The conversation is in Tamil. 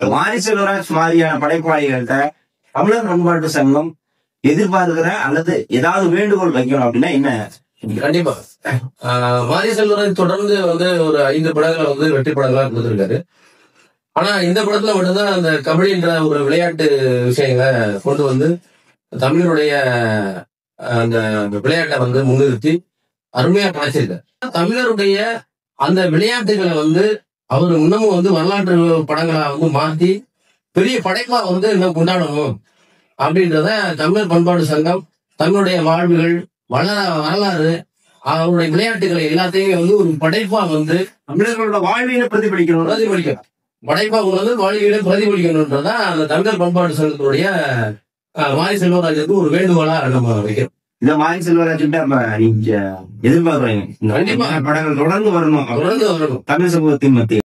மாரி செல்வராஜ் மாதிரியான படைப்பாளிகள்கிட்ட தமிழர் பண்பாட்டு சங்கம் எதிர்பார்க்கிற அல்லது ஏதாவது வேண்டுகோள் வைக்கணும் அப்படின்னா என்ன? கண்டிப்பா மாரி செல்வராஜ் தொடர்ந்து ஒரு 5 படங்களை வெற்றி படங்களா கொடுத்திருக்காரு. ஆனா இந்த படத்துல மட்டும்தான் அந்த கபடின்ற ஒரு விளையாட்டு விஷயங்களை கொண்டு தமிழருடைய அந்த விளையாட்டை முன்னிறுத்தி அருமையா படைச்சிருக்காரு. தமிழருடைய அந்த விளையாட்டுகளை அவர் இன்னமும் வரலாற்று படங்களா மாத்தி பெரிய படைப்பா இன்னும் கொண்டாடணும் அப்படின்றத தமிழர் பண்பாடு சங்கம் தன்னுடைய வாழ்வுகள் வரலாறு அவருடைய விளையாட்டுகளை எல்லாத்தையும் ஒரு படைப்பா தமிழர்களோட வாழ்வியலை பிரதிபலிக்கணும் படைப்பா வாழ்வியலை பிரதிபலிக்கணும்ன்றதான் அந்த தமிழர் பண்பாடு சங்கத்தினுடைய மாரி செல்வராஜுக்கு ஒரு வேண்டுகோளா நம்ம வைக்கிறோம். இந்த மாரி செல்வராஜ்கிட்ட நம்ம நீங்க எதிர்பார்க்குறீங்க கண்டிப்பா படங்கள் தொடர்ந்து வரணும் தமிழ் சமூகத்தின் மத்தியில்.